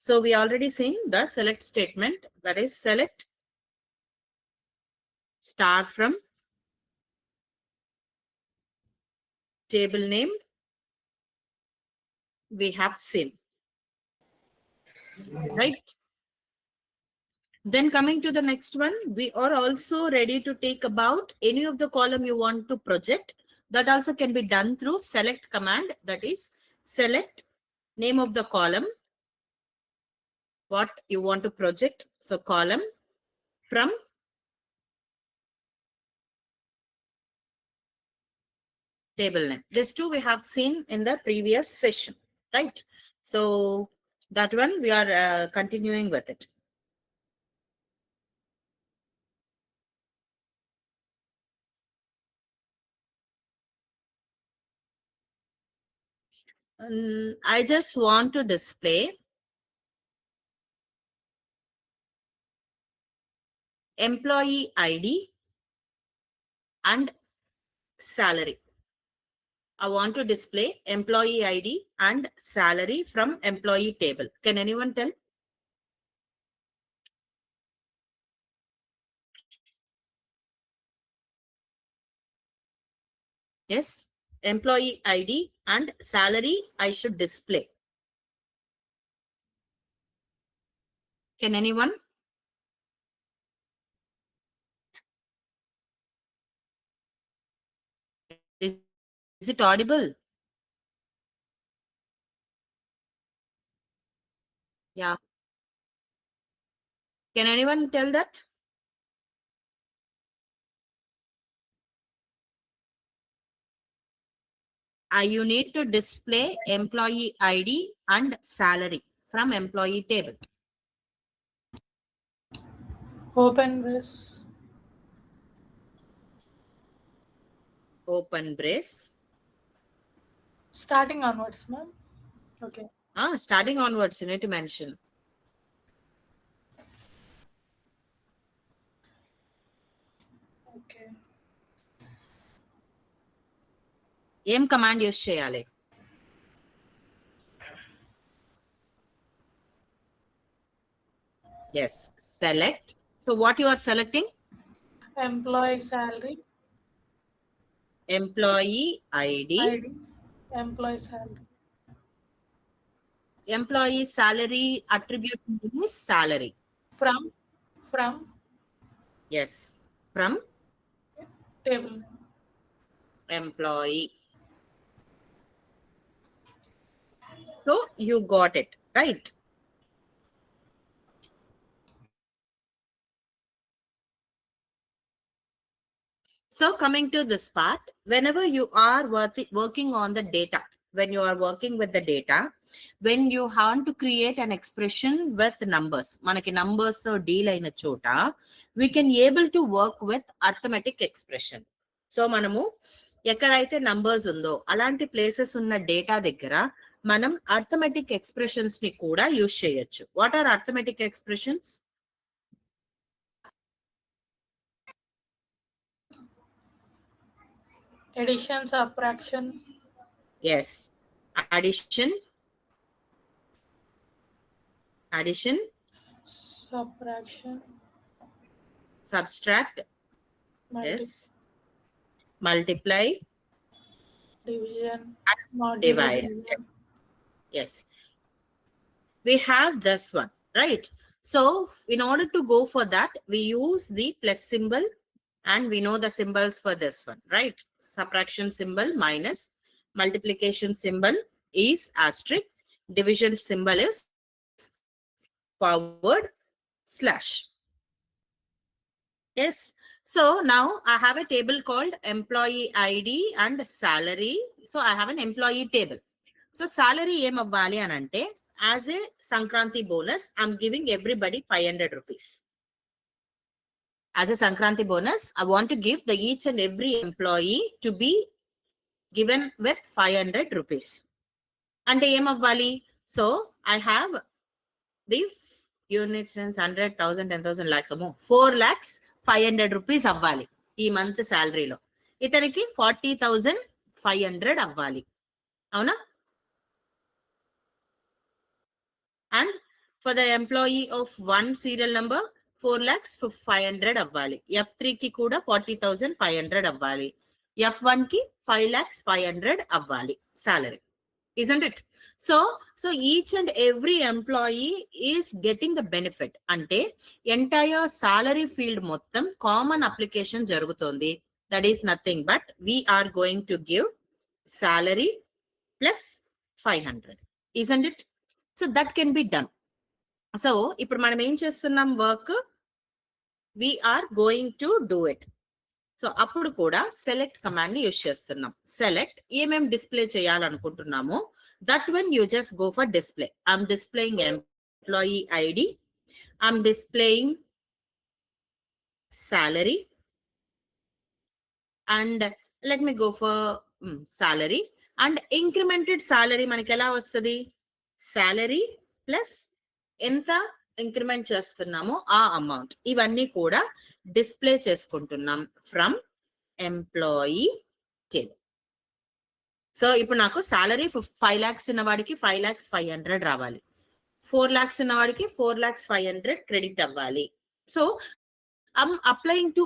So we already seen the select statement, that is select star from table name. We have seen, right? Then coming to the next one, we are also ready to take about any of the column you want to project. That also can be done through select command, that is select name of the column, what you want to project. So column from table name. This two we have seen in the previous session, right? So that one we are continuing with it. I just want to display employee ID and salary. I want to display employee ID and salary from employee table. Can anyone tell? Yes, employee ID and salary I should display. Can anyone? Is it audible? Yeah. Can anyone tell that? You need to display employee ID and salary from employee table. Open brace. Open brace. Starting onwards, ma'am. Okay. Starting onwards, you need to mention. Okay. ఏం command use చేయాలి? Yes, select. So what you are selecting? Employee salary. Employee ID. Employee salary. Employee salary attribute is salary. From. Yes, from Table. employee. So you got it, right? So coming to this part, whenever you are working on the data, when you are working with the data, when you want to create an expression with numbers, manaki numbers తో deal అయిన చోట, we can able to work with arithmetic expression. So మనము ఎక్కడైతే numbers ఉందో అలాంటి places ఉన్న data దగ్గర మనం అర్థమెటిక్ ఎక్స్ప్రెషన్స్ ని కూడా యూజ్ చేయొచ్చు. What are arithmetic expressions? Addition, subtraction. Yes, addition, Subtraction. subtract, yes, multiply, division, divide. Yes, we have this one, right? So in order to go for that, we use the plus symbol, and we know the symbols for this one, right? Subtraction symbol minus, multiplication symbol is asterisk, division symbol is forward slash. Yes. So now I have a table called employee ID and salary. So I have an employee table. So salary em avvali anante, as a Sankranti bonus, I'm giving everybody 500 rupees. As a Sankranti bonus, I want to give the each and every employee to be given with 500 rupees. Ante em avvali? So I have the units, 100, 1000, 10,000 lakhs, 4 lakhs 500 rupees అవ్వాలి ఈ month శాలరీలో. ఇతనికి 40,500 అవ్వాలి, అవునా? And For the employee of 1 serial number, 4 lakhs 500 అవ్వాలి. F3 కి కూడా 40,500 అవ్వాలి. F1 కి 5 lakhs 500 అవ్వాలి salary. Isn't it? So each and every employee is getting the benefit. అంటే entire salary field మొత్తం common application జరుగుతోంది. That is nothing but we are going to give salary plus 500. Isn't it? So that can be done. So ఇప్పుడు మనం ఏం చేస్తున్నాం work, we are going to do it. So అప్పుడు కూడా select command ని use చేస్తున్నాం. Select ఏమేం డిస్ప్లే చేయాలనుకుంటున్నామో that one you just go for display. I'm displaying employee ID, I'm displaying salary, and let me go for salary. And incremented salary మనకి ఎలా వస్తుంది, salary plus ఎంత ఇంక్రిమెంట్ చేస్తున్నామో ఆ అమౌంట్, ఇవన్నీ కూడా డిస్ప్లే చేసుకుంటున్నాం ఫ్రమ్ ఎంప్లాయీ టేబుల్. సో ఇప్పుడు నాకు సాలరీ 5 lakhs ఉన్న వాడికి 5,500,000 రావాలి, 4 lakhs ఉన్న వాడికి 4,500,000 క్రెడిట్ అవ్వాలి. So I'm applying to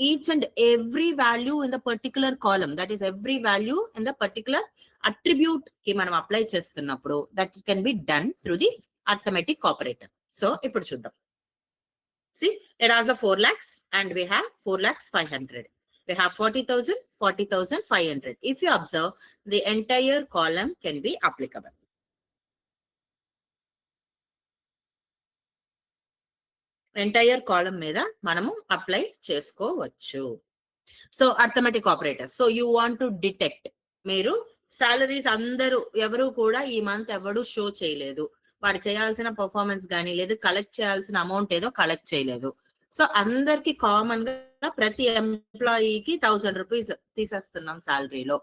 each and every value in the particular column, that is every value in the particular attribute ki manam apply chestunnappudu that can be done through the arithmetic operator. So ippudu chuddam. See, it has the 4 lakhs and we have 4,500,000. We have 40,000, 40,500. If you observe, the entire column can be applicable. Entire column మీద మనము apply చేసుకోవచ్చు. So arithmetic operator. So you want to detect, మీరు salaries అందరూ ఎవరు కూడా ఈ month ఎవరు show చేయలేదు, వాడు చేయాల్సిన పర్ఫార్మెన్స్ కానీ లేదు కలెక్ట్ చేయాల్సిన అమౌంట్ ఏదో కలెక్ట్ చేయలేదు. సో అందరికి కామన్ గా ప్రతి ఎంప్లాయీకి 1,000 రూపీస్ తీసేస్తున్నాం సాలరీలో,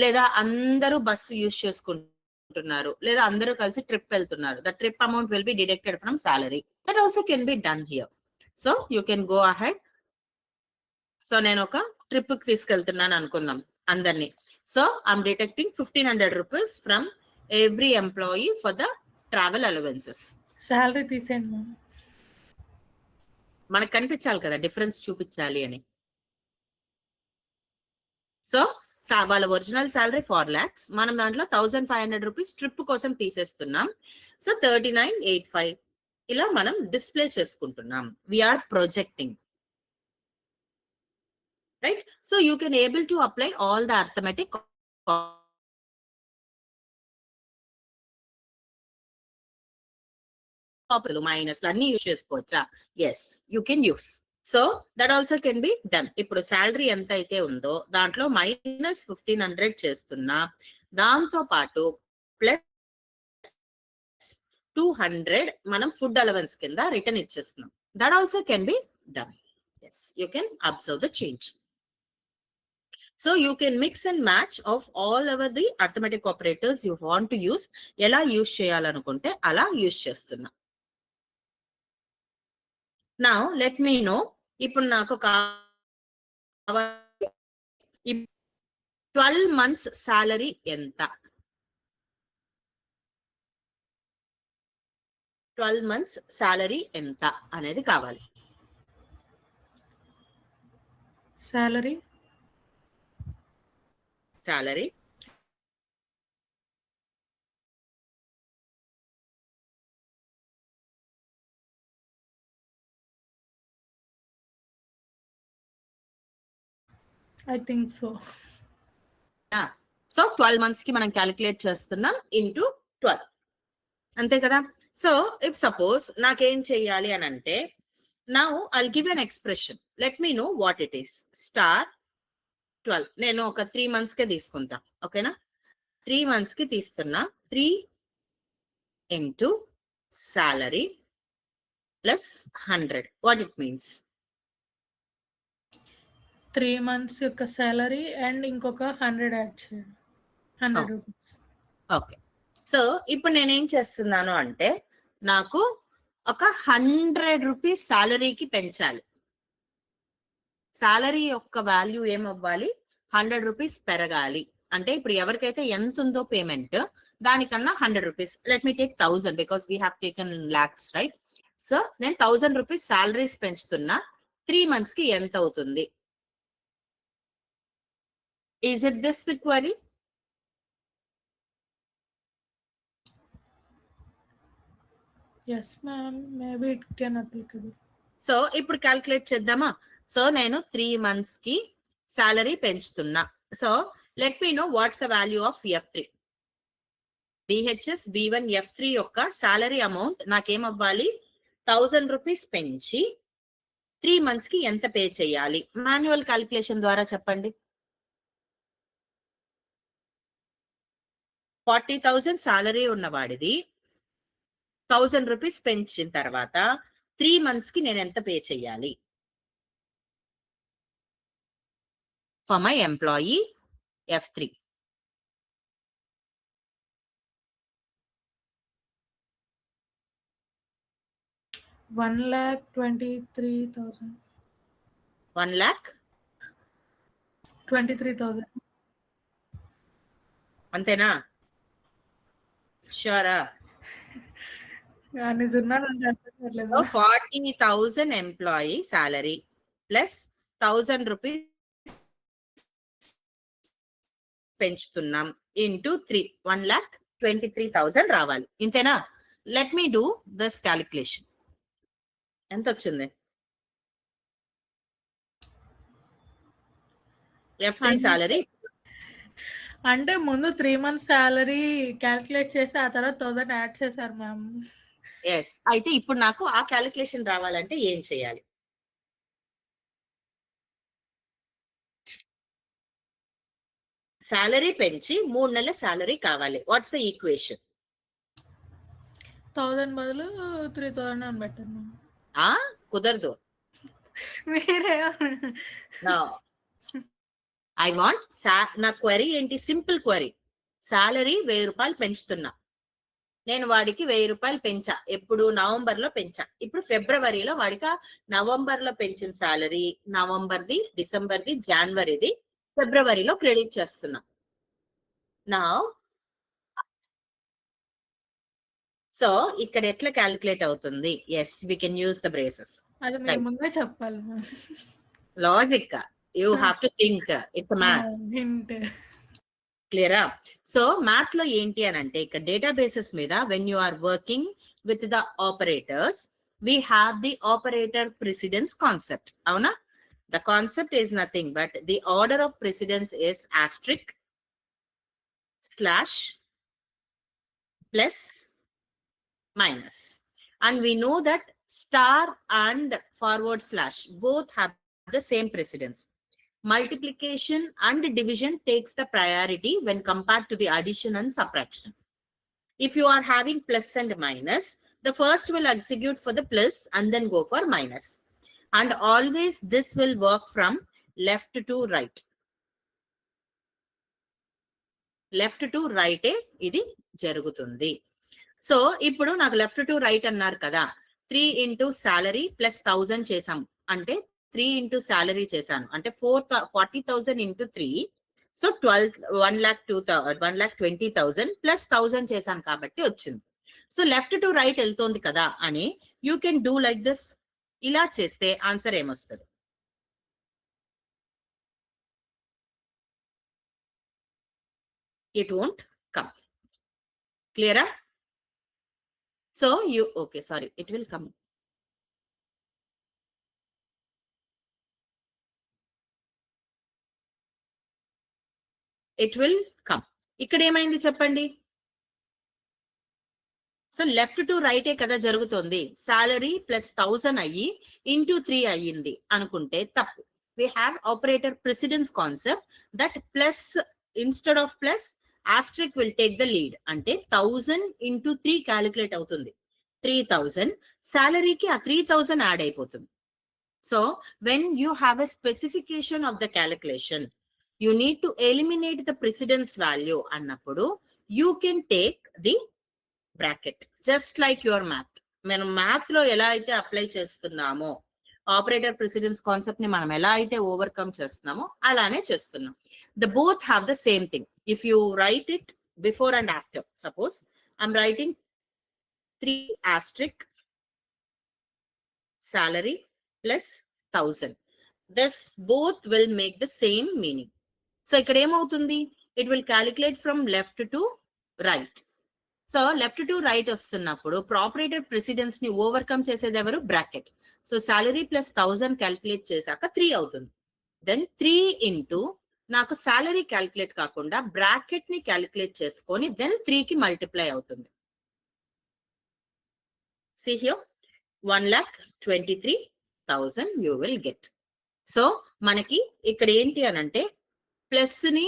లేదా అందరూ బస్సు యూజ్ చేసుకుంటున్నారు, లేదా అందరూ కలిసి ట్రిప్ వెళ్తున్నారు. The trip amount will be deducted from salary. That also can be done here. So you can go ahead. So నేను ఒక ట్రిప్ కి తీసుకెళ్తున్నాను అనుకుందాం అందరినీ. So I'm detecting 1,500 rupees from every employee for the travel allowances. Salary తీసేయండి, మనకు కనిపించాలి కదా, డిఫరెన్స్ చూపించాలి అని. సో వాళ్ళ ఒరిజినల్ సాలరీ 4 lakhs, మనం దాంట్లో 1,500 రూపీస్ ట్రిప్ కోసం తీసేస్తున్నాం. సో 39,850 ఇలా మనం డిస్ప్లే చేసుకుంటున్నాం. We are projecting, right? So you can able to apply all the arithmetic minus అన్ని యూజ్ చేసుకోవచ్చా? Yes, you can use. So that also can be done. ఇప్పుడు salary ఎంత అయితే ఉందో దాంట్లో మైనస్ 1,500 చేస్తున్నా, దాంతో పాటు ప్లస్ 200 మనం ఫుడ్ అలవెన్స్ కింద రిటర్న్ ఇచ్చేస్తున్నాం. That also can be done. Yes, you can observe the change. So you can mix and match of all over the arithmetic operators you want to use. ఎలా use చేయాలనుకుంటే అలా use చేస్తున్నా. Now let me no, ఇప్పుడు నాకు 12 months salary ఎంత, 12 months salary ఎంత అనేది కావాలి. Salary I think so. So 12 months కి మనం క్యాలిక్యులేట్ చేస్తున్నాం ఇంటూ 12, అంతే కదా. సో ఇఫ్ సపోజ్ నాకేం చెయ్యాలి అని అంటే, now I'll give an expression, let me know what it is. Star 12 నేను ఒక 3 months కే తీసుకుంటా, ఓకేనా? 3 months కి తీస్తున్నా. 3 into salary plus 100. What it means? 3 months యొక్క సాలరీ అండ్ ఇంకొక 100 యాడ్ చేయండి, 100 రూపీస్. ఓకే. సో ఇప్పుడు నేనేం చేస్తున్నాను అంటే, నాకు ఒక 100 రూపీస్ సాలరీకి పెంచాలి. సాలరీ యొక్క వాల్యూ ఏమవ్వాలి? 100 రూపీస్ పెరగాలి. అంటే ఇప్పుడు ఎవరికైతే ఎంత ఉందో పేమెంట్ దానికన్నా 100 rupees, let me take 1000 because we have taken lakhs, right? So నేను 1000 రూపీస్ సాలరీస్ పెంచుతున్నా, 3 months కి ఎంత అవుతుంది? Is it this the query? Yes ma'am, maybe it can applicable. So ఇప్పుడు క్యాల్కులేట్ చేద్దామా? సో నేను 3 months కి సాలరీ పెంచుతున్నా. So let me know what's the value of F3. BHS B1 F3 యొక్క సాలరీ అమౌంట్ నాకేమవ్వాలి? 1000 రూపీస్ పెంచి 3 months కి ఎంత pay చేయాలి? మాన్యువల్ క్యాలిక్యులేషన్ ద్వారా చెప్పండి. 40,000 సాలరీ ఉన్నవాడిది 1000 రూపీస్ పెంచిన తర్వాత 3 months కి నేను ఎంత పే చేయాలి? For my employee F3. $1,23,000. 1,23,000 అంతేనా? షూరా? అనేది ఉన్నానంటే అర్థం కావట్లేదు. 40,000 ఎంప్లాయీ సాలరీ ప్లస్ 1000 రూపీస్ పెంచుతున్నాం ఇంటూ 3, 1,23,000 రావాలి. ఇంతేనా? Let me do this calculation. ఎంత వచ్చింది? F3 సాలరీ అంటే ముందు 3 months సాలరీ క్యాల్కులేట్ చేసి ఆ తర్వాత 1000 యాడ్ చేశారు మ్యామ్. ఎస్. అయితే ఇప్పుడు నాకు ఆ క్యాలిక్యులేషన్ రావాలంటే ఏం చేయాలి? సాలరీ పెంచి 3 నెలల సాలరీ కావాలి. What's the equation? 1000 బదులు 3000 అని పెట్టారు మ్యామ్. కుదరదు. మీరే ఐ వాంట్ నా క్వరీ ఏంటి? Simple query. సాలరీ 1000 రూపాయలు పెంచుతున్నా. నేను వాడికి 1000 రూపాయలు పెంచా. ఎప్పుడు? నవంబర్ లో పెంచా. ఇప్పుడు ఫిబ్రవరిలో వాడికి నవంబర్ లో పెంచిన సాలరీ నవంబర్ది, డిసెంబర్ది, జనవరిది, ఫిబ్రవరిలో క్రెడిట్ చేస్తున్నా. నా సో ఇక్కడ ఎట్లా క్యాలిక్యులేట్ అవుతుంది? Yes, we can use the braces. అది మీరు ముందే చెప్పాలి ma'am. Logic, you have to think. It's math. Hint క్లియరా? సో మ్యాథ్ లో ఏంటి అని అంటే, ఇక్కడ డేటాబేసెస్ మీద when you are working with the operators, we have the operator precedence concept. అవునా? The concept is nothing but the order of precedence is asterisk / plus minus, and we know that star and forward slash both have the same precedence. Multiplication and division takes the priority when compared to the addition and subtraction. If you are having plus and minus, the first will execute for the plus and then go for minus. And always this will work from left to right. Left to రైటే ఇది జరుగుతుంది. So ఇప్పుడు నాకు left to right అన్నారు కదా, 3 into salary plus 1000 చేసాం అంటే 3 into salary చేశాను అంటే 40,000 into 3, సో 1,20,000 plus 1000 చేశాను కాబట్టి వచ్చింది. సో లెఫ్ట్ టు రైట్ వెళ్తోంది కదా అని you can do like this. ఇలా చేస్తే ఆన్సర్ ఏమొస్తుంది? It won't come. Clear? So you, okay, sorry, it will come. It will come. ఇక్కడ ఏమైంది చెప్పండి? సో లెఫ్ట్ టు రైటే కదా జరుగుతుంది. సాలరీ ప్లస్ 1000 అయ్యి ఇంటూ 3 అయ్యింది అనుకుంటే తప్పు. We have operator precedence concept that plus instead of plus asterisk will take the lead. అంటే 1000 into 3 క్యాలిక్యులేట్ అవుతుంది. 3000 సాలరీకి ఆ 3000 యాడ్ అయిపోతుంది. So when you have a specification of the calculation, you need to eliminate the precedence value అన్నప్పుడు you can take the bracket just like your math. మనం math లో ఎలా అయితే apply చేస్తున్నామో, ఆపరేటర్ ప్రెసిడెన్స్ కాన్సెప్ట్ ని మనం ఎలా అయితే ఓవర్కమ్ చేస్తున్నామో అలానే చేస్తున్నాం. The both have the same thing. If you right it before and after. Suppose I'm writing 3 asterisk salary plus 1000. This both will make the same meaning. So ఇక్కడ ఏమవుతుంది, it will calculate from left to right. So left to right వస్తున్నప్పుడు ప్రాపరేటర్ precedence ని overcome చేసేది ఎవరు, bracket. So salary plus 1000 calculate చేశాక 3 అవుతుంది. Then 3 into నాకు salary calculate కాకుండా బ్రాకెట్ ని క్యాలిక్యులేట్ చేసుకొని దెన్ 3 కి మల్టిప్లై అవుతుంది. See here, 1,23,000 you will get. So మనకి ఇక్కడ ఏంటి అని అంటే ప్లస్ ని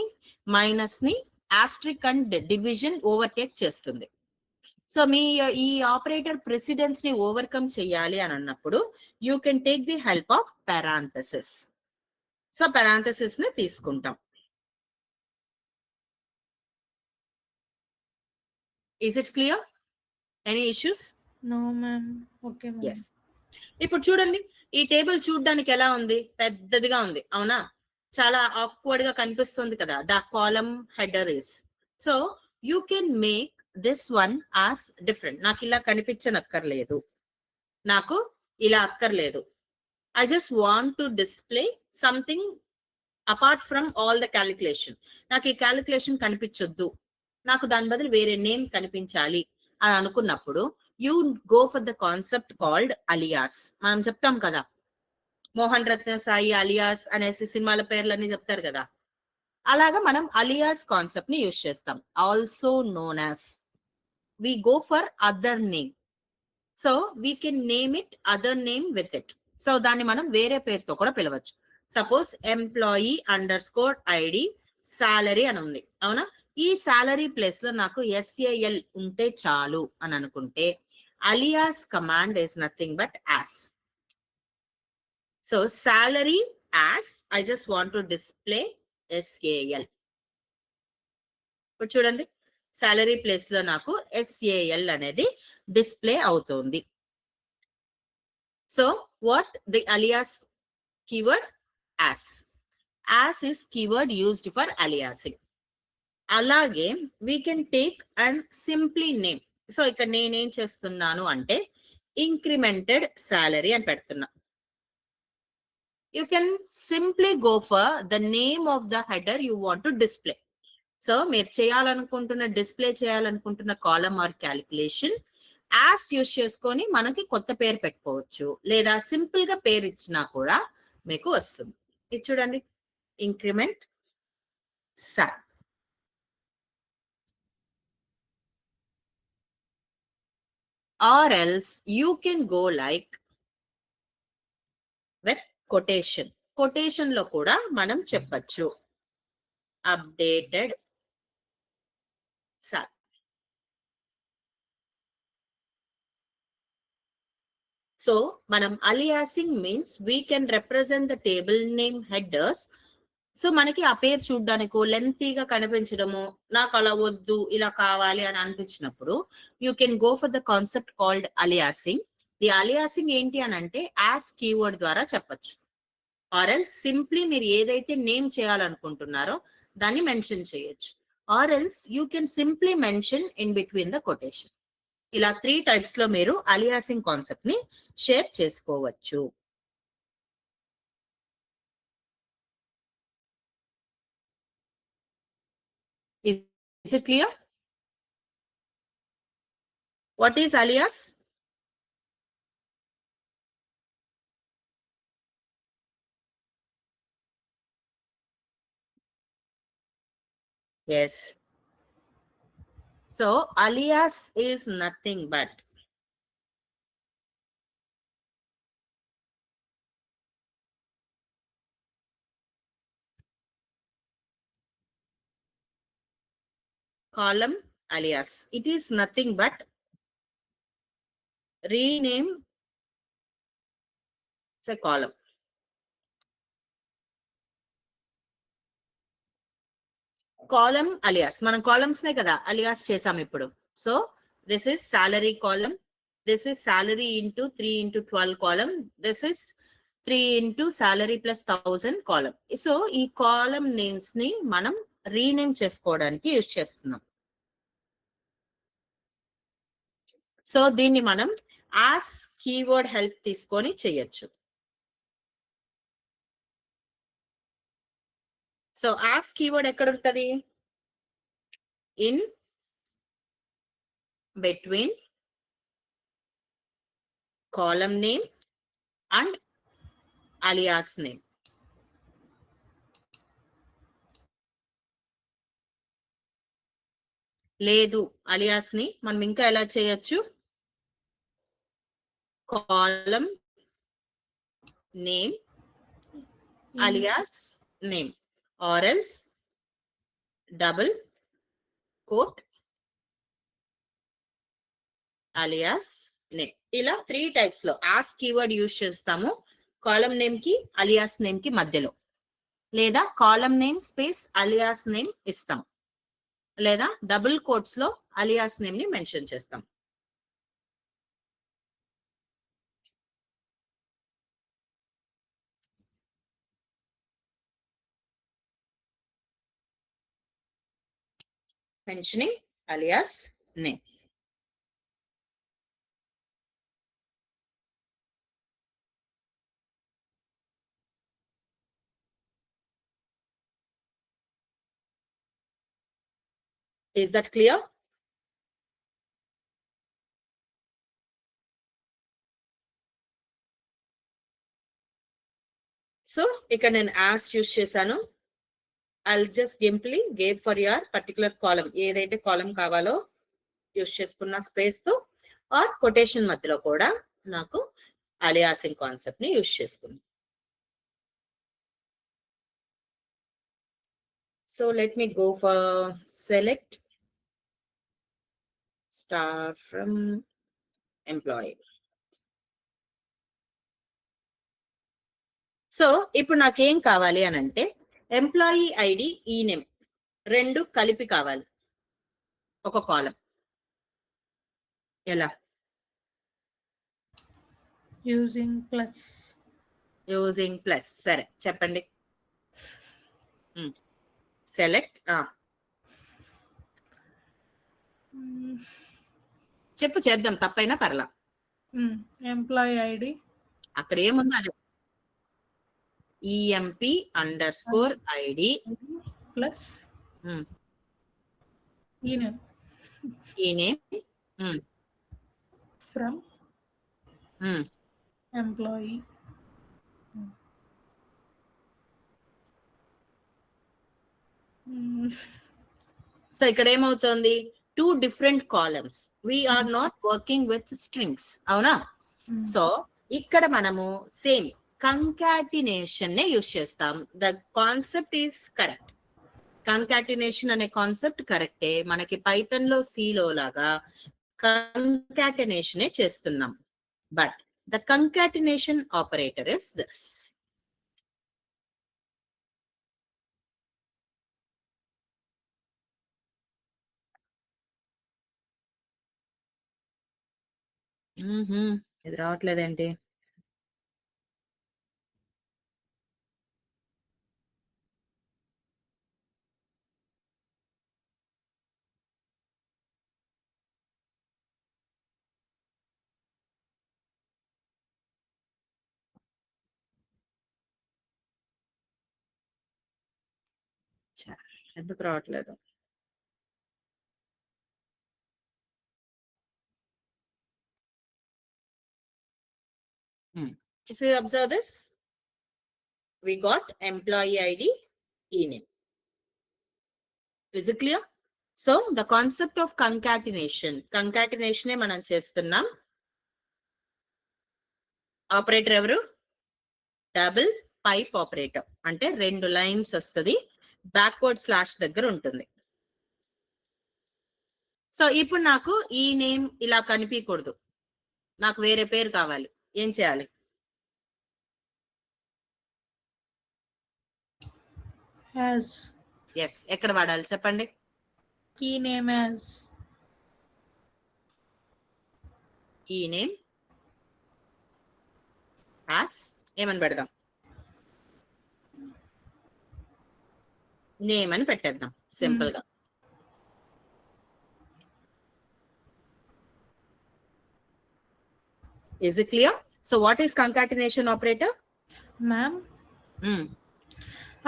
మైనస్ ని ఆస్ట్రిక్ అండ్ డివిజన్ ఓవర్టేక్ చేస్తుంది. సో మీ ఈ ఆపరేటర్ ప్రెసిడెన్స్ ని ఓవర్కమ్ చేయాలి అని అన్నప్పుడు you can take the help of parenthesis. So parenthesis ని తీసుకుంటాం. Is it clear? Any issues? No ma'am. Okay ma'am. Yes. ఇప్పుడు చూడండి, ఈ టేబుల్ చూడడానికి ఎలా ఉంది, పెద్దదిగా ఉంది అవునా, చాలా ఆక్వర్డ్ గా కనిపిస్తుంది కదా. The column header is. So you can make this one as different. నాకు ఇలా కనిపించనక్కర్లేదు, నాకు ఇలా అక్కర్లేదు. I just want to display something apart from all the calculation. నాకు ఈ క్యాలిక్యులేషన్ కనిపించొద్దు, నాకు దాని బదులు వేరే నేమ్ కనిపించాలి అని అనుకున్నప్పుడు you go for the concept called alias. మనం చెప్తాం కదా, మోహన్ రత్న సాయి అలియాస్ అనేసి సినిమాల పేర్లన్నీ చెప్తారు కదా, అలాగా మనం అలియాస్ కాన్సెప్ట్ ని యూజ్ చేస్తాం. Also known as, we go for other name. So we can name it other name with it. So దాన్ని మనం వేరే పేరుతో కూడా పిలవచ్చు. Suppose employee underscore ID salary అని ఉంది అవునా. ఈ సాలరీ ప్లేస్ లో నాకు SAL ఉంటే చాలు అని అనుకుంటే alias command is nothing but as. So salary as, I just want to display SAL. ఇప్పుడు చూడండి, సాలరీ ప్లేస్ లో నాకు SAL అనేది డిస్ప్లే అవుతుంది. So what the alias keyword? as. as is keyword used for aliasing. అలాగే we can take and simply name. So ఇక్కడ నేనేం చేస్తున్నాను అంటే ఇంక్రిమెంటెడ్ సాలరీ అని పెడుతున్నా. You can simply go for the name of the header you want to display. So మీరు చేయాలనుకుంటున్న display చేయాలనుకుంటున్న column or calculation as use చేసుకొని మనకి కొత్త పేరు పెట్టుకోవచ్చు, లేదా సింపుల్ గా పేరు ఇచ్చినా కూడా మీకు వస్తుంది. ఇది చూడండి, ఇంక్రిమెంట్ సాల్. Or else you can go like with quotation. Quotation లో కూడా మనం చెప్పచ్చు అప్డేటెడ్ సాల్. సో మనం aliasing means we can represent the table name headers. So మనకి ఆ పేరు చూడడానికి లెంతీగా కనిపించడము, నాకు అలా వద్దు ఇలా కావాలి అని అనిపించినప్పుడు you can go for the concept called aliasing. The aliasing ఏంటి అని అంటే యాస్ కీవర్డ్ ద్వారా చెప్పచ్చు. ఆర్ ఎల్స్ సింప్లీ మీరు ఏదైతే నేమ్ చేయాలనుకుంటున్నారో దాన్ని మెన్షన్ చేయొచ్చు. Or else you can simply mention in between the quotation. ఇలా 3 టైప్స్ లో మీరు అలియాసింగ్ కాన్సెప్ట్ ని షేర్ చేసుకోవచ్చు. Is it clear? What is alias? Yes. So alias is nothing but column alias. It is nothing but rename a column. Column alias, మనం columns నే కదా alias చేసాం ఇప్పుడు. So this is salary column, this is salary into 3 into 12 column, this is 3 into salary plus 1000 column. So ఈ column names ని మనం rename చేసుకోవడానికి use చేస్తున్నాం. సో దీన్ని మనం యాస్ కీవర్డ్ హెల్ప్ తీసుకొని చేయొచ్చు. సో యాస్ కీవర్డ్ ఎక్కడ ఉంటది? In between column name and alias name. లేదు, అలియాస్ ని మనం ఇంకా ఎలా చేయొచ్చు? Column name alias name or else double quote alias name. ఇలా 3 టైప్స్ లో ఆస్ కీవర్డ్ యూజ్ చేస్తాము. కాలమ్ నేమ్ కి అలియాస్ నేమ్ కి మధ్యలో, లేదా column name space alias name ఇస్తాం, లేదా డబుల్ కోట్స్ లో అలియాస్ నేమ్ ని మెన్షన్ చేస్తాం. Mentioning alias name. Is that clear? So ఇక్కడ నేను యాస్ యూజ్ చేశాను. I'll just simply give for your particular column. ఏదైతే కాలమ్ కావాలో యూజ్ చేసుకున్న స్పేస్ తో ఆర్ కొటేషన్ మధ్యలో కూడా నాకు అలియాసింగ్ కాన్సెప్ట్ ని యూజ్ చేసుకుంది. So let me go for select star from employee. So ఇప్పుడు నాకేం కావాలి అని అంటే ఎంప్లాయీ ఐడి ఈ నేమ్ రెండు కలిపి కావాలి ఒక కాలం. ఎలా? Using plus. Using plus. సరే చెప్పండి. సెలెక్ట్ చెప్పు, చేద్దాం, తప్పైనా పర్లా. ఎంప్లాయీ ఐడి అక్కడ ఏముందో అది EMP_ID ప్లస్ ఈ నేమ్ ఫ్రమ్ ఎంప్లాయీ. సో ఇక్కడ ఏమవుతుంది? 2 different columns. We are not working with strings, అవునా? సో ఇక్కడ మనము సేమ్ కంకాటినేషన్ నే యూజ్ చేస్తాం. The concept is correct. Concatenation అనే కాన్సెప్ట్ కరెక్టే. మనకి పైథాన్ లో C లో లాగా కంకాటినేషన్ చేస్తున్నాం. But the concatenation operator is this. ఇది రావట్లేదేంటి? ఎందుకు రావట్లేదు? If you observe this, we got employee ID, e-name. Is it clear? So the concept of concatenation ఏ మనం చేస్తున్నాం. ఆపరేటర్ ఎవరు? Double pipe operator. అంటే 2 లైన్స్ వస్తుంది, బ్యాక్వర్డ్ స్లాష్ దగ్గర ఉంటుంది. సో ఇప్పుడు నాకు ఈ నేమ్ ఇలా కనిపించకూడదు, నాకు వేరే పేరు కావాలి. ఏం చేయాలి? ఎస్, ఎక్కడ వాడాలి చెప్పండి? ఈ నేమ్ యాజ్. ఈ నేమ్ యాజ్ ఏమని పెడదాం? నేమ్ అని పెట్టేద్దాం సింపుల్ గా. Is it clear? So what is concatenation operator? Ma'am Hmm.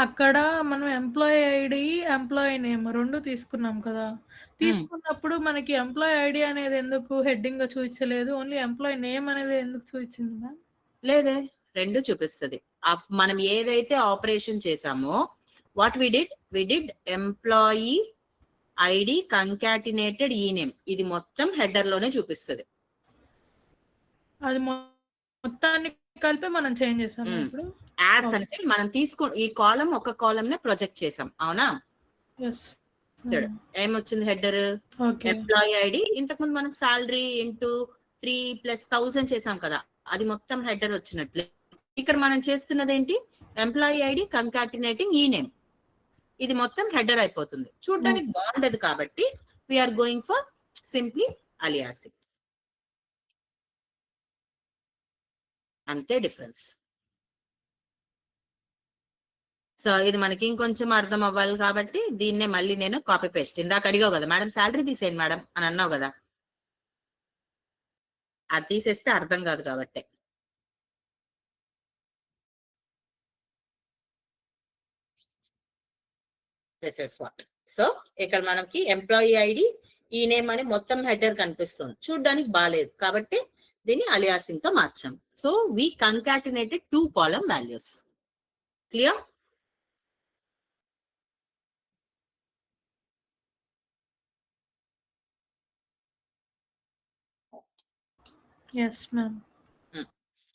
అక్కడ మనం ఎంప్లాయీ ఐడి ఎంప్లాయీ నేమ్ రెండు తీసుకున్నాం కదా, తీసుకున్నప్పుడు మనకి ఎంప్లాయీ ఐడి అనేది ఎందుకు హెడ్డింగ్ గా చూపించలేదు, ఓన్లీ ఎంప్లాయీ నేమ్ అనేది ఎందుకు చూపించింది మ్యామ్? లేదే, రెండు చూపిస్తుంది. మనం ఏదైతే ఆపరేషన్ చేసామో what we did employee ID concatenated E name, ఇది మొత్తం హెడర్ లోనే చూపిస్తుంది. అది మొత్తాన్ని కలిపి మనం చేంజ్ చేసాం ఇప్పుడు. యాస్ అంటే మనం ఈ కాలం ఒక కాలం నే ప్రొజెక్ట్ చేసాం, అవునా? చూడు ఏమొచ్చింది హెడర్, ఎంప్లాయీ ఐడి. ఇంతకు ముందు మనం సాలరీ ఇంటూ 3 + 1000 చేసాం కదా, అది మొత్తం హెడర్ వచ్చినట్లే. ఇక్కడ మనం చేస్తున్నది ఏంటి, ఎంప్లాయీ ఐడి కంకాటినేటింగ్ ఈ నేమ్, ఇది మొత్తం హెడర్ అయిపోతుంది. చూడడానికి బాగుండదు కాబట్టి we are going for simply aliasing, అంతే డిఫరెన్స్. సో ఇది మనకి ఇంకొంచెం అర్థం అవ్వాలి కాబట్టి దీన్నే మళ్ళీ నేను కాపీ పేస్ట్, ఇందాక అడిగావు కదా మేడం శాలరీ తీసేయండి మేడం అని అన్నావు కదా, అది తీసేస్తే అర్థం కాదు కాబట్టి. సో ఇక్కడ మనకి ఎంప్లాయీ ఐడి ఈ నేమ్ అని మొత్తం హెడర్ కనిపిస్తుంది, చూడడానికి బాగాలేదు కాబట్టి దీన్ని అలియాసింగ్ తో మార్చాం. So we concatenated 2 column values. Clear? yes ma'am.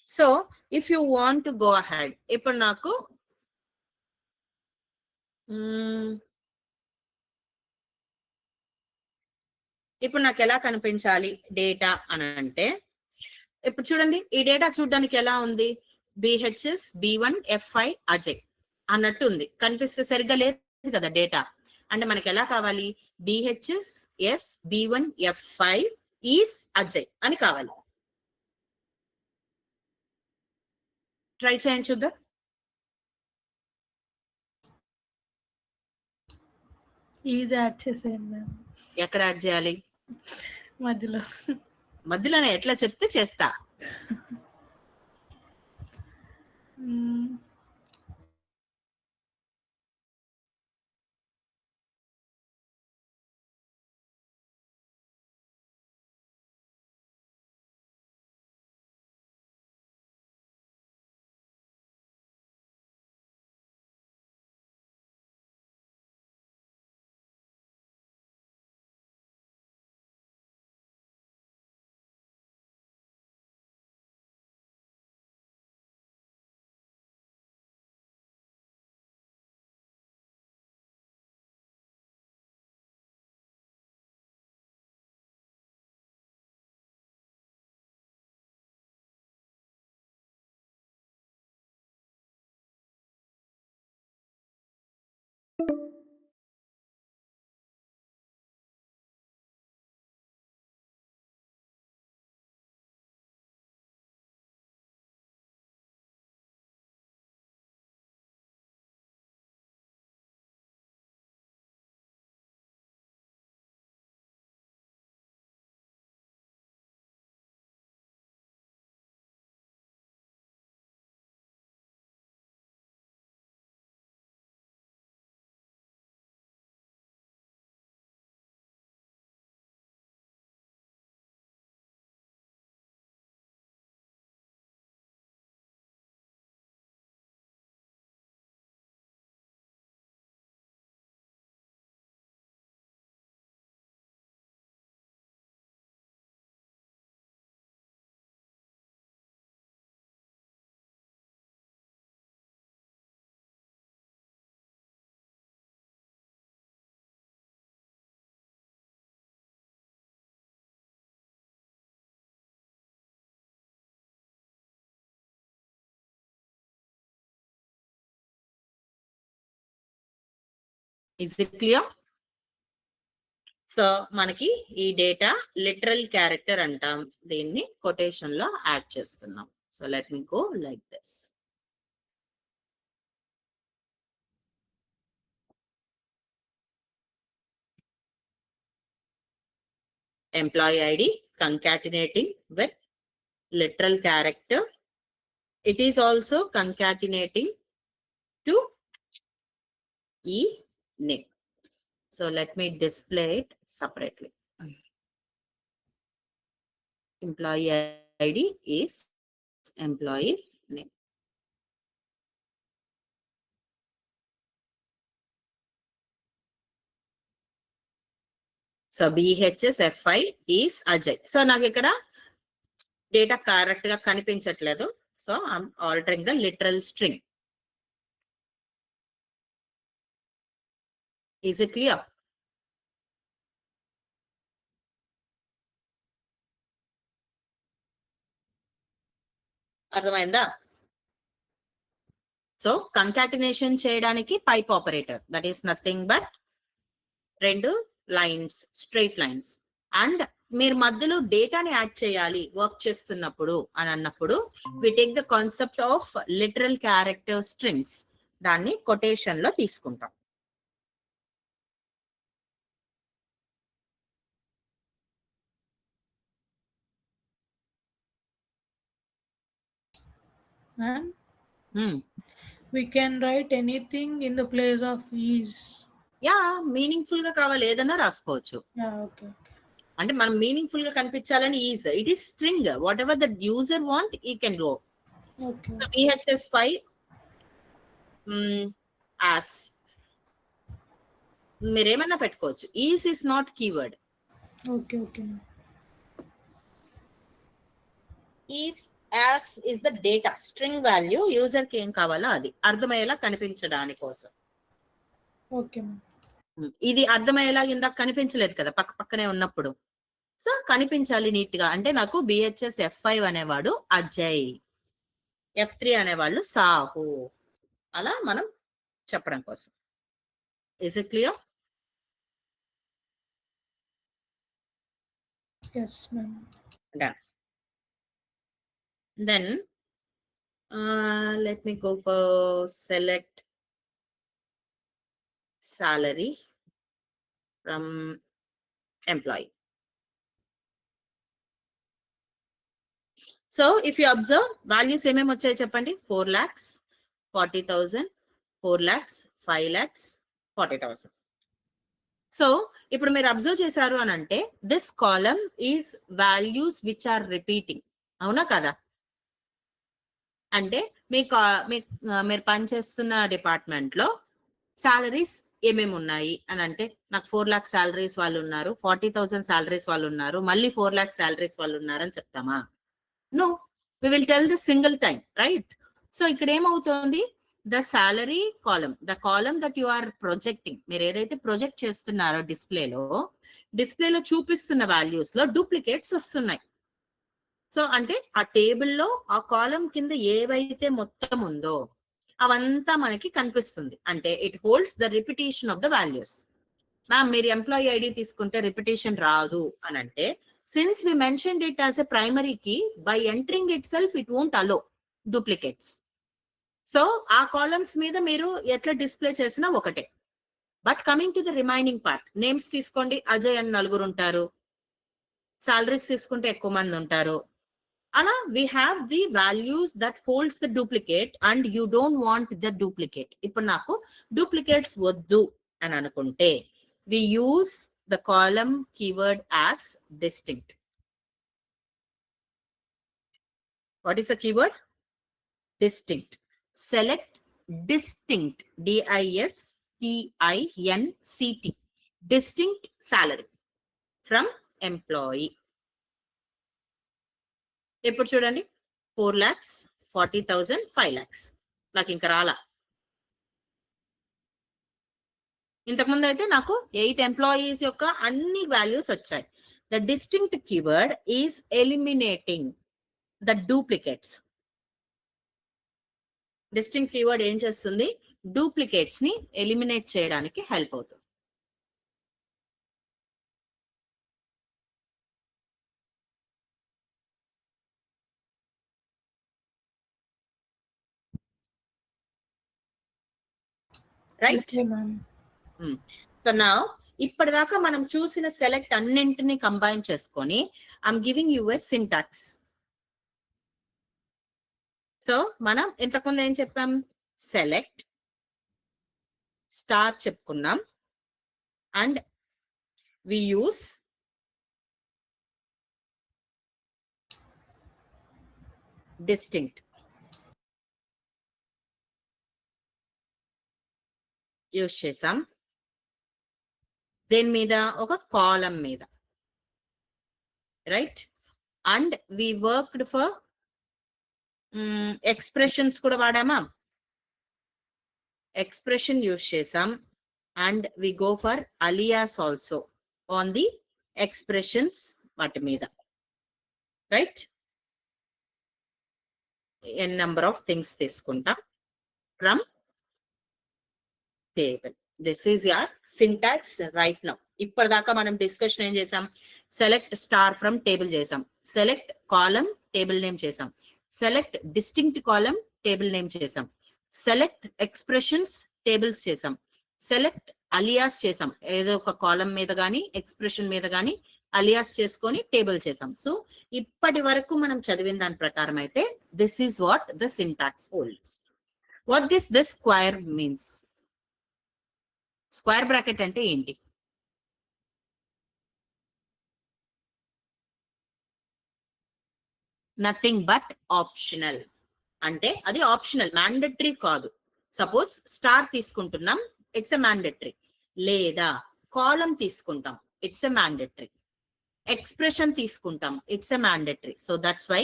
So if you want to go ahead, ఇప్పుడు నాకు ఎలా కనిపించాలి డేటా అని అంటే, ఇప్పుడు చూడండి ఈ డేటా చూడడానికి ఎలా ఉంది, బిహెచ్ఎస్ B1 F5 అజయ్ అన్నట్టు ఉంది, కనిపిస్తే సరిగ్గా లేదు కదా డేటా. అంటే మనకి ఎలా కావాలి, BHS B1 F5 is Ajay అని కావాలి. ట్రై చేయండి చూద్దాం. ఈజ్ యాడ్ చేసేయండి మ్యామ్. ఎక్కడ యాడ్ చేయాలి? మధ్యలో. మధ్యలోనే ఎట్లా చెప్తే చేస్తా. Is it clear? సో మనకి ఈ డేటా లిటరల్ క్యారెక్టర్ అంటాం, దీన్ని కొటేషన్ లో యాడ్ చేస్తున్నాం. So let me go like this. Employee ID concatenating with literal character. It is also concatenating to name. So let me display it separately. Employee ID is employee name. So BHSFI is Ajay. So నాకు ఇక్కడ data correct గా కనిపించట్లేదు. So I'm altering the literal string. Is it clear? అర్థమైందా? So concatenation చేయడానికి pipe operator, that is nothing but 2 lines, straight lines. And మీరు మధ్యలో డేటాని add చేయాలి వర్క్ చేస్తున్నప్పుడు అని అన్నప్పుడు we take the concept of literal character strings. దాన్ని కొటేషన్ లో తీసుకుంటాం. Ma'am, we can write anything in the place of is. Yeah, meaningful గా కావాలి ఏదైనా రాసుకోవచ్చు. Okay. అంటే మనం మీనింగ్ఫుల్ గా కనిపించాలని is, it is string. Whatever the user want ఈ can go. Okay. BHS5 as మీరేమన్నా పెట్టుకోవచ్చు. Is is not keyword. Okay. Is as is the data string value. User కి ఏం కావాలో అది అర్థమయ్యేలా కనిపించడాని కోసం. Okay. ఇది అర్థమయ్యేలా ఇందాక కనిపించలేదు కదా పక్క పక్కనే ఉన్నప్పుడు. సో కనిపించాలి నీట్ గా. అంటే నాకు BHSF5 అనేవాడు అజయ్, F3 అనేవాళ్ళు సాహు, అలా మనం చెప్పడం కోసం. Is it clear? Yes, ma'am. Done. Then let me go for select salary from employee. So if you observe, values ఏమేమి వచ్చాయి చెప్పండి. 4 lakhs, 40,000, 4 lakhs, 5 lakhs, 40,000. సో ఇప్పుడు మీరు అబ్జర్వ్ చేశారు అని అంటే this column is values which are repeating. అవునా కదా? అంటే మీరు పనిచేస్తున్న డిపార్ట్మెంట్ లో సాలరీస్ ఏమేమి ఉన్నాయి అని అంటే నాకు 4 lakhs సాలరీస్ వాళ్ళు ఉన్నారు, 40,000 సాలరీస్ వాళ్ళు ఉన్నారు, మళ్ళీ 4 lakhs సాలరీస్ వాళ్ళు ఉన్నారు అని చెప్తామా? No, we will tell the single time, right? So ఇక్కడ ఏమవుతోంది, the salary column, the column that you are projecting, మీరు ఏదైతే ప్రొజెక్ట్ చేస్తున్నారో డిస్ప్లేలో చూపిస్తున్న వాల్యూస్ లో డూప్లికేట్స్ వస్తున్నాయి. సో అంటే ఆ టేబుల్లో ఆ కాలం కింద ఏవైతే మొత్తం ఉందో అవంతా మనకి కనిపిస్తుంది. అంటే it holds the repetition of the values. Ma'am మీరు ఎంప్లాయీ ఐడి తీసుకుంటే రిపిటేషన్ రాదు అని అంటే, since we mentioned it as a primary key, by entering itself it won't allow duplicates. So ఆ కాలమ్స్ మీద మీరు ఎట్లా డిస్ప్లే చేసినా ఒకటే. But coming to the remaining part, names తీసుకోండి, అజయ్ అని 4 ఉంటారు, సాలరీస్ తీసుకుంటే ఎక్కువ మంది ఉంటారు. అలా we have the values that holds the duplicate and you don't want the duplicate. ఇప్పుడు నాకు duplicates వద్దు అని అనుకుంటే we use the column keyword as distinct. What is the keyword? Distinct. Select distinct, DISTINCT, distinct salary from employee. ఇప్పుడు చూడండి, 4 lakhs, 40,000, 5 lakhs. నాకు ఇంకా రాలా. ఇంతకుముందు అయితే నాకు 8 ఎంప్లాయీస్ యొక్క అన్ని వాల్యూస్ వచ్చాయి. The distinct keyword is eliminating the duplicates. Distinct keyword ఏం చేస్తుంది, డూప్లికేట్స్ ని ఎలిమినేట్ చేయడానికి హెల్ప్ అవుతుంది. రైట్? సో నా ఇప్పటిదాకా మనం చూసిన సెలెక్ట్ అన్నింటిని కంబైన్ చేసుకొని I'm giving you a syntax. So మనం ఇంతకుముందు ఏం చెప్పాం, సెలెక్ట్ స్టార్ చెప్పుకున్నాం, and we use distinct use చేసాం. దేని మీద, ఒక కాలం మీద, right. And we worked for expressions కూడా వాడామా, ఎక్స్ప్రెషన్ యూస్ చేసాం. And we go for alias also on the expressions వాటి మీద, right. N number of things తీసుకుంటాం from table. This is your syntax right now. ఇప్పటిదాకా మనం discussion ఏం చేసాం, సెలెక్ట్ స్టార్ ఫ్రమ్ టేబుల్ చేసాం, సెలెక్ట్ కాలం టేబుల్ నేమ్ చేసాం, సెలెక్ట్ డిస్టింక్ట్ కాలం table name చేసాం, సెలెక్ట్ ఎక్స్ప్రెషన్స్ టేబుల్స్ చేసాం, సెలెక్ట్ అలియాస్ చేసాం, ఏదో ఒక కాలం మీద గానీ ఎక్స్ప్రెషన్ మీద గానీ అలియాస్ చేసుకొని టేబుల్ చేసాం. సో ఇప్పటి వరకు మనం చదివిన దాని ప్రకారం అయితే this is what the syntax holds. What this square means? Square bracket అంటే ఏంటి? Nothing but optional. అంటే అది ఆప్షనల్, మ్యాండటరీ కాదు. సపోజ్ స్టార్ తీసుకుంటున్నాం, ఇట్స్ ఎ మ్యాండటరీ. లేదా కాలం తీసుకుంటాం, ఇట్స్ ఎ మ్యాండటరీ. ఎక్స్ప్రెషన్ తీసుకుంటాం, it's a mandatory. So that's why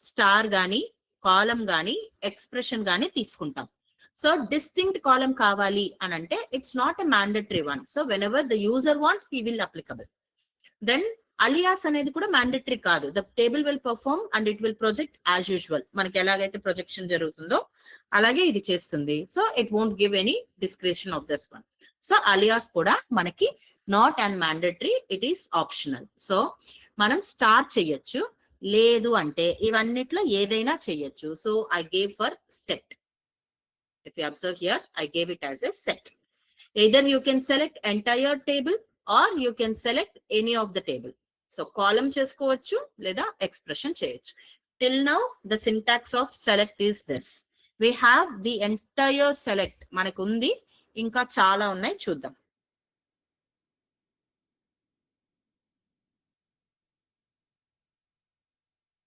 star గాని కాలం గాని ఎక్స్ప్రెషన్ గాని తీసుకుంటాం. సో డిస్టింక్ట్ కాలం కావాలి అని అంటే it's not a mandatory one. So whenever the user wants he will applicable. Then alias అనేది కూడా మ్యాండటరీ కాదు. The table will perform and it will project as usual. మనకి ఎలాగైతే ప్రొజెక్షన్ జరుగుతుందో అలాగే ఇది చేస్తుంది. So it won't give any description of this one. So alias కూడా మనకి not and mandatory, it is optional. So మనం స్టార్ట్ చెయ్యొచ్చు, లేదు అంటే ఇవన్నిట్లో ఏదైనా చెయ్యొచ్చు. So I gave for set. If you observe here, I gave it as a set. Either you can select entire table or you can select any of the table. So column chesukovachu leda expression cheyochu. Till now the syntax of select is this. We have the entire select manaku undi, inka chaala unnai chuddam.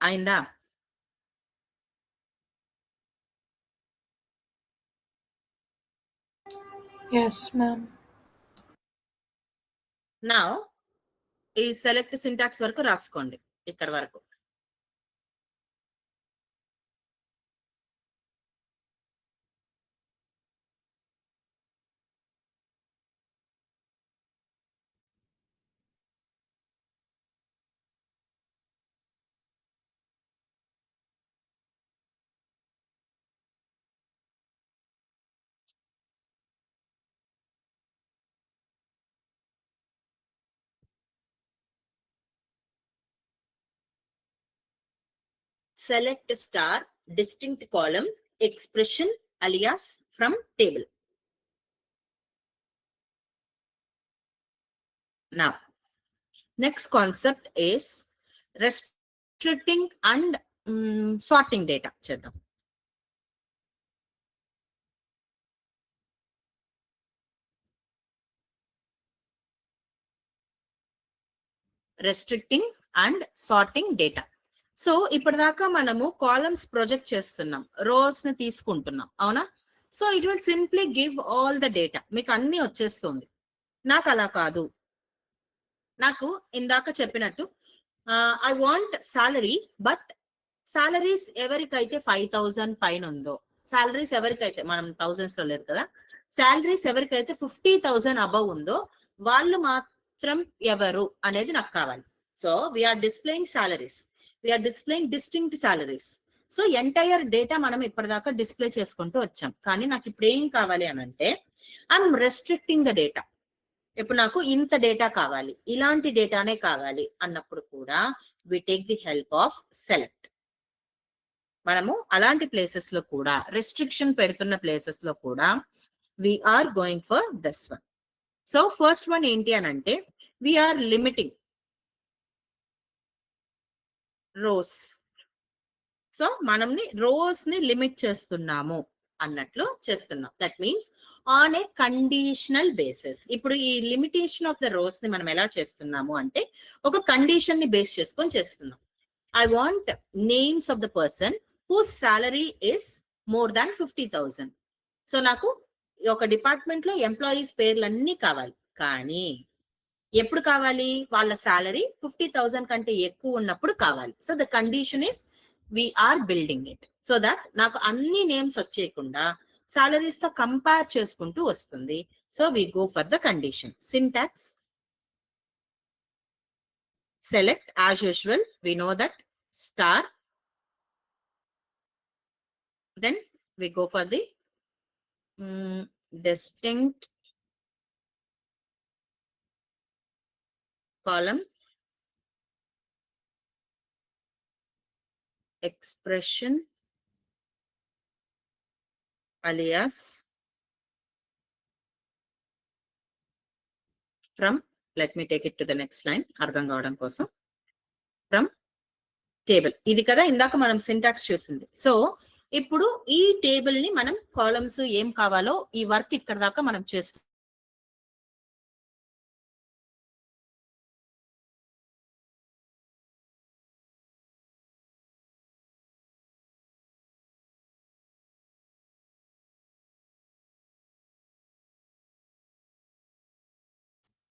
Ainda? Yes, ma'am. Now ఈ select syntax వరకు రాసుకోండి ఇక్కడ వరకు. Select star distinct column expression alias from table. Now next concept is restricting and sorting data. చేద్దాం. Restricting and sorting data. So ఇప్పటిదాకా మనము columns project చేస్తున్నాం, rose ని తీసుకుంటున్నాం, అవునా? So it will simply give all the data, మీకు అన్ని వచ్చేస్తుంది. నాకు అలా కాదు. నాకు ఇందాక చెప్పినట్టు I want salary, but salaries ఎవరికైతే 5,000 పైన ఉందో, సాలరీస్ ఎవరికైతే, మనం థౌజండ్స్ లో లేదు కదా, సాలరీస్ ఎవరికైతే 50,000 అబవ్ ఉందో వాళ్ళు మాత్రం ఎవరు అనేది నాకు కావాలి. So we are displaying salaries, we are displaying distinct salaries. So entire data మనం ఇప్పటిదాకా డిస్ప్లే చేసుకుంటూ వచ్చాం. కానీ నాకు ఇప్పుడు ఏం కావాలి అని అంటే ఐఎమ్ రెస్ట్రిక్టింగ్ ద డేటా. ఇప్పుడు నాకు ఇంత డేటా కావాలి, ఇలాంటి డేటానే కావాలి అన్నప్పుడు కూడా we take the help of select. మనము అలాంటి ప్లేసెస్ లో కూడా, రెస్ట్రిక్షన్ పెడుతున్న ప్లేసెస్ లో కూడా we are going for this one. So first one ఏంటి అని అంటే వీఆర్ లిమిటింగ్ రోస్. సో మనల్ని రోస్ ని లిమిట్ చేస్తున్నాము అన్నట్లు చేస్తున్నాం. That means on a conditional basis. ఇప్పుడు ఈ లిమిటేషన్ ఆఫ్ ద రోస్ ని మనం ఎలా చేస్తున్నాము అంటే ఒక కండిషన్ ని బేస్ చేసుకొని చేస్తున్నాం. I want names of the person whose salary is more than 50,000. So నాకు ఒక డిపార్ట్మెంట్ లో ఎంప్లాయీస్ పేర్లన్నీ కావాలి, కానీ ఎప్పుడు కావాలి? వాళ్ళ సాలరీ 50,000 కంటే ఎక్కువ ఉన్నప్పుడు కావాలి. So the condition is we are building it so that నాకు అన్ని నేమ్స్ వచ్చేయకుండా సాలరీస్ తో కంపేర్ చేసుకుంటూ వస్తుంది. So we go for the condition. Syntax, select as usual, we know that star, then we go for the distinct column, expression alias from, let me take it to the next line అర్థం కావడం కోసం, from table. ఇది కదా ఇందాక మనం syntax చూసింది. So ఇప్పుడు ఈ టేబుల్ ని మనం కాలమ్స్ ఏం కావాలో ఈ వర్క్ ఇక్కడ దాకా మనం చేస్తాం.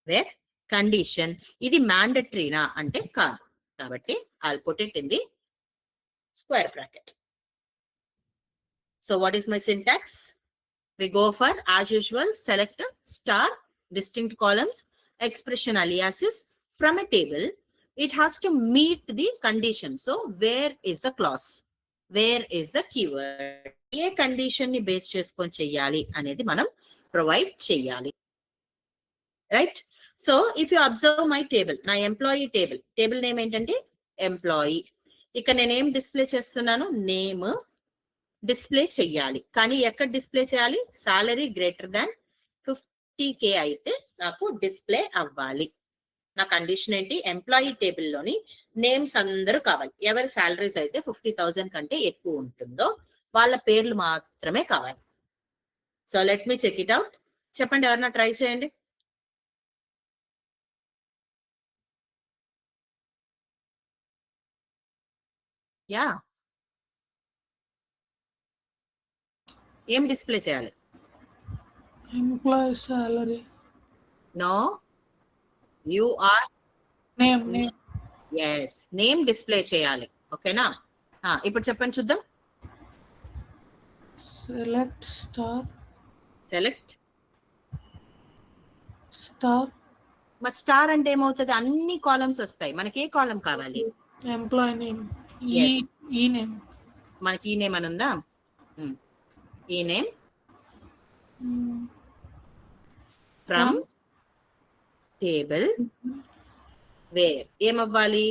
where condition ఇది mandatoryనా అంటే కాదు, కాబట్టి I'll put it in the square bracket. So what is my syntax? We go for as usual, select star, distinct columns, expression aliases from a table. It has to meet the condition. So where is the clause? Where is the keyword? A condition ని base చేసుకొని చెయ్యాలి అనేది మనం provide చెయ్యాలి. Right? So if you observe my table, నా employee table, table name ఏంటంటే employee. ఇక్కడ నేనేం డిస్ప్లే చేస్తున్నాను? నేమ్ డిస్ప్లే చెయ్యాలి. కానీ ఎక్కడ డిస్ప్లే చేయాలి? సాలరీ గ్రేటర్ దాన్ 50K అయితే నాకు డిస్ప్లే అవ్వాలి. నా కండిషన్ ఏంటి? ఎంప్లాయీ టేబుల్లోని నేమ్స్ అందరూ కావాలి. ఎవరి సాలరీస్ అయితే 50,000 కంటే ఎక్కువ ఉంటుందో వాళ్ళ పేర్లు మాత్రమే కావాలి. So let me check it out. చెప్పండి, ఎవరన్నా ట్రై చేయండి. యా, ఏం డిస్ప్లే చేయాలి? Employee salary. No, you are name. Yes, name display చేయాలి. ఓకేనా? ఇప్పుడు చెప్పండి చూద్దాం. Select star. Select star. మరి స్టార్ అంటే ఏమవుతుంది? అన్ని కాలమ్స్ వస్తాయి. మనకి ఏ కాలం కావాలి? Employee name. E name. మనకి ఈ నేమ్ అని ఉందా? E name from table where ఏమవ్వాలి?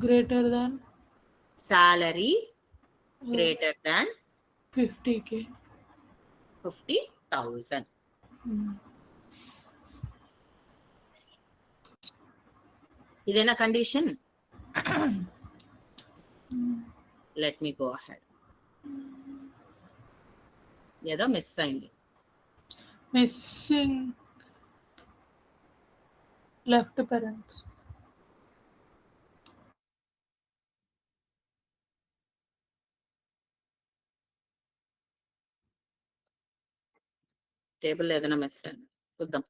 Greater than salary greater than 50K. 50,000. ఇదేనా condition? Let me go ahead. ఏదో మిస్ అయింది. Missing left parents. టేబుల్ ఏదైనా మిస్ అయింది, చూద్దాం.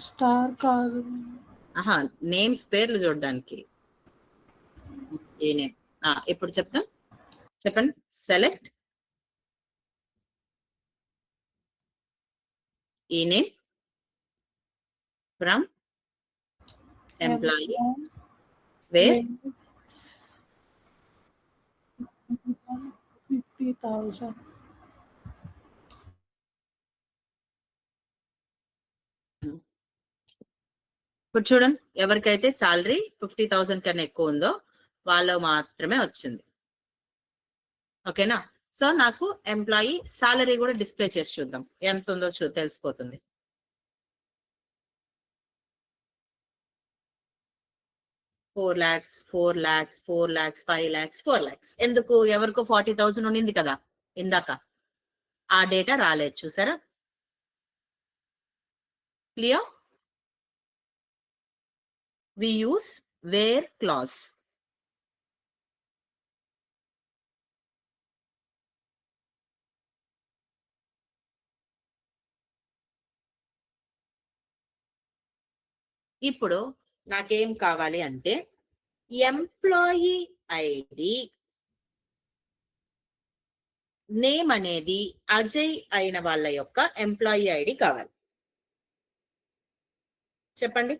స్టార్ కాదు. నేమ్స్ పేర్లు చూడడానికి. ఏ నేమ్? ఇప్పుడు చెప్తాం, చెప్పండి. సెలెక్ట్ ఈ నేమ్ ఫ్రమ్ ఎంప్లాయీ వేర్ 50,000. ఇప్పుడు చూడండి, ఎవరికైతే సాలరీ 50,000 కన్నా ఎక్కువ ఉందో వాళ్ళు మాత్రమే వచ్చింది. ఓకేనా? సో నాకు ఎంప్లాయీ సాలరీ కూడా డిస్ప్లే చేసి చూద్దాం, ఎంత ఉందో తెలిసిపోతుంది. 4 lakhs, 4 lakhs, 4 lakhs, 5 lakhs, 4 lakhs. ఎందుకు ఎవరికో 40,000 ఉండింది కదా ఇందాక, ఆ డేటా రాలేదు చూసారా. Clear? We use where clause. ఇప్పుడు నాకేం కావాలి అంటే ఎంప్లాయీ ఐడి నేమ్ అనేది అజయ్ అయిన వాళ్ళ యొక్క ఎంప్లాయీ ఐడి కావాలి. చెప్పండి.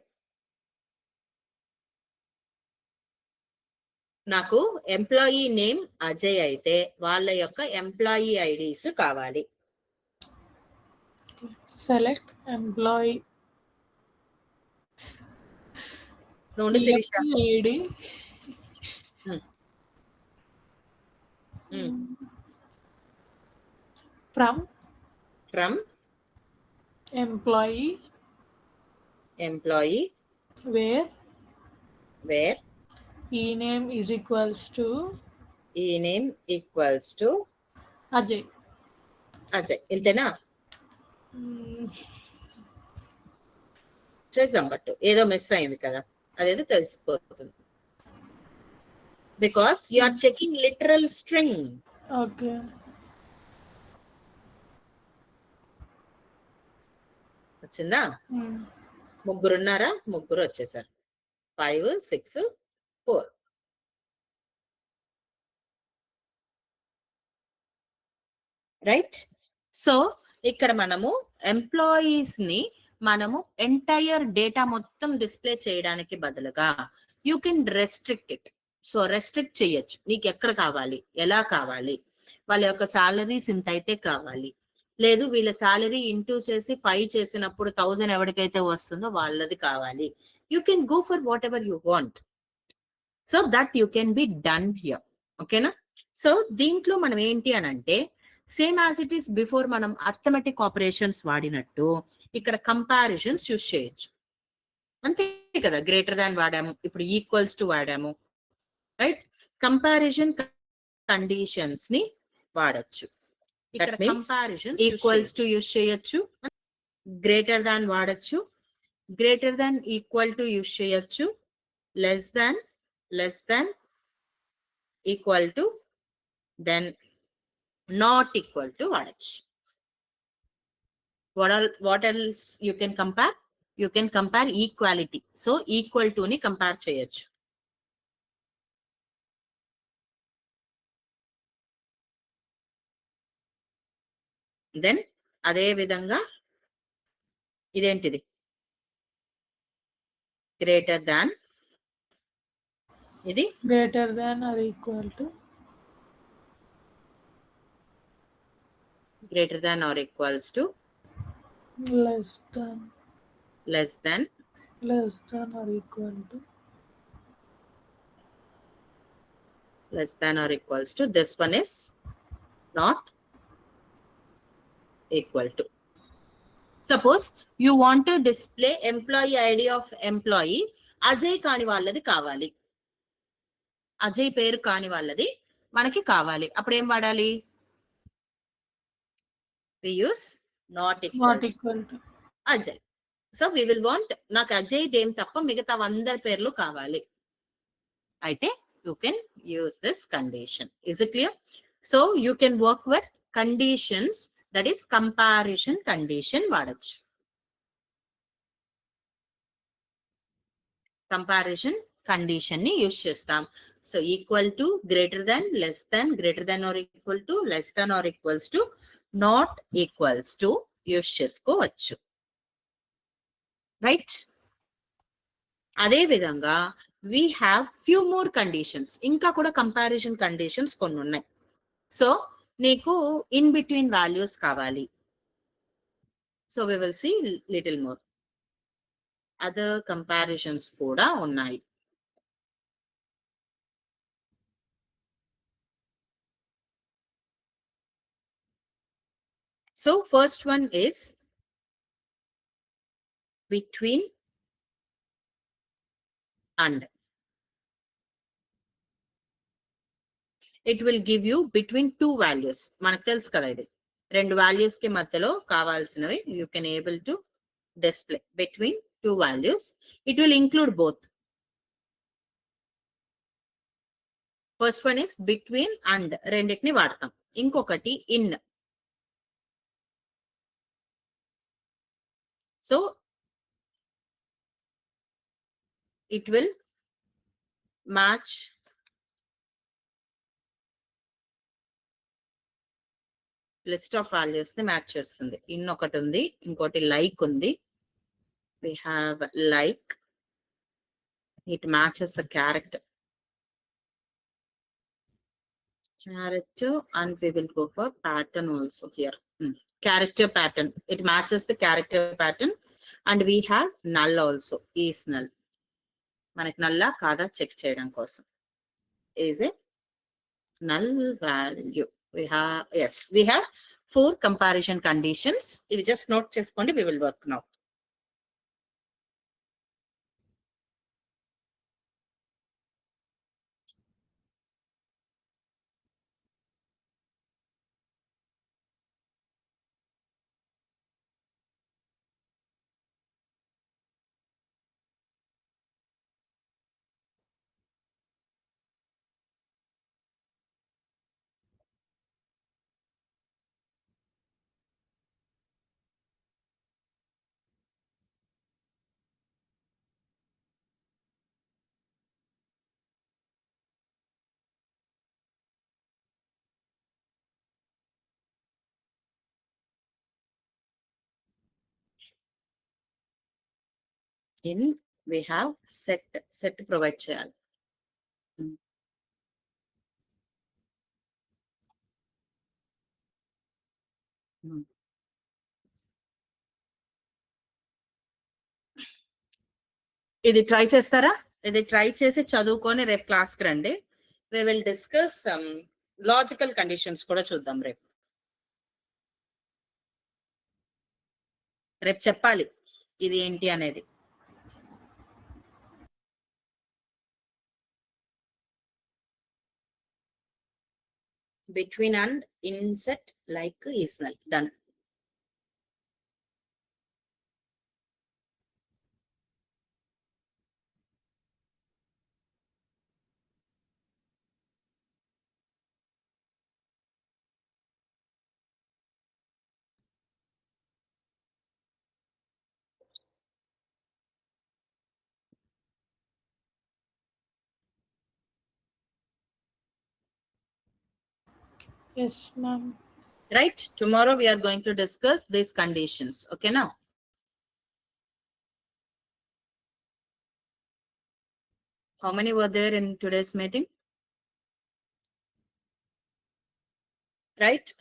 నాకు ఎంప్లాయీ నేమ్ అజయ్ అయితే వాళ్ళ యొక్క ఎంప్లాయీ ఐడీస్ కావాలి. Select employee Shirisha. ID from employee where E name is equals to Ajay. ఇంతేనా? చేద్దాం, బట్ ఏదో మిస్ అయింది కదా, అదేదో తెలిసిపోతుంది. Because you are checking literal string. Okay. వచ్చిందా? ముగ్గురున్నారా? ముగ్గురు వచ్చేసారు. 5, 6, 4. రైట్. సో ఇక్కడ మనము ఎంప్లాయీస్ ని మనము ఎంటైర్ డేటా మొత్తం డిస్ప్లే చేయడానికి బదులుగా you can restrict it. So restrict చేయొచ్చు. నీకు ఎక్కడ కావాలి, ఎలా కావాలి, వాళ్ళ యొక్క సాలరీస్ ఇంత అయితే కావాలి, లేదు వీళ్ళ సాలరీ ఇంటూ చేసి 5 చేసినప్పుడు 1000 ఎవరికైతే వస్తుందో వాళ్ళది కావాలి. You can go for what ever you want. So that you can be done here. ఓకేనా? సో దీంట్లో మనం ఏంటి అని అంటే same as it is before మనం అర్థమెటిక్ ఆపరేషన్స్ వాడినట్టు ఇక్కడ కంపారిజన్స్ యూజ్ చేయొచ్చు. అంతే కదా. గ్రేటర్ దాన్ వాడాము, ఇప్పుడు ఈక్వల్స్ టు వాడాము. రైట్. కంపారిజన్ కండిషన్స్ ని వాడచ్చు. ఇక్కడ కంపారిజన్ ఈక్వల్స్ టు యూజ్ చేయొచ్చు, గ్రేటర్ దాన్ వాడచ్చు, greater than equal to use చేయొచ్చు, less than equal to, then not equal to వాడచ్చు. What else you can compare? You can compare equality. So equal to ని compare చేయొచ్చు. Then అదే విధంగా ఇదేంటిది, greater than, ఇది greater than or equal to, greater than or equals to, less than or equal to, less than or equals to. This one is not equal to. Suppose you want to display employee ID of employee Ajay కాని వాళ్ళది కావాలి, అజయ్ పేరు కాని వాళ్ళది మనకి కావాలి. అప్పుడు ఏం వాడాలి? we use not equal to Ajay. So we will want, నాకు అజయ్ నేమ్ తప్ప మిగతా అందరి పేర్లు కావాలి అయితే you can use this condition. Is it clear? So you can work with conditions, that is comparison condition వాడచ్చు. కంపారిజన్ కండిషన్ ని యూజ్ చేస్తాం. So equal to, greater than, less than, greater than or equal to, less than or equals to, not equals to use చేసుకోవచ్చు. Right. అదే విధంగా we have few more conditions. ఇంకా కూడా comparison conditions కొన్ని ఉన్నాయి. So నీకు in between values కావాలి. So we will see little more. Other comparisons కూడా ఉన్నాయి. So first one is between and. it will give you between two values. మనకు తెలుసు కదా ఇది రెండు వాల్యూస్ కి మధ్యలో కావాల్సినవి you can able to display between two values. It will include both. First one is between and రెండింటిని వాడతాం. ఇంకొకటి in. So it will match list of values ని మ్యాచ్ చేస్తుంది. ఇన్ ఒకటి ఉంది, ఇంకోటి లైక్ ఉంది. We have like, it matches the character and we will go for pattern also here. Character pattern, it matches the character pattern. And we have null also, is null. మనకి నల్లా కాదా check చేయడం కోసం. Is a null value. We have, yes, we have 4 comparison conditions. If you just note చేసుకోండి, we will work now. In we have set provide చేయాలి. ఇది try చేస్తారా? ఇది ట్రై చేసి చదువుకొని రేపు క్లాస్కి రండి. we will discuss some logical conditions కూడా చూద్దాం రేపు. రేపు చెప్పాలి ఇది ఏంటి అనేది. Between and insert like is null. Done. Yes, ma'am. Right? Tomorrow we are going to discuss these conditions. Okay, now. How many were there in today's meeting? Right?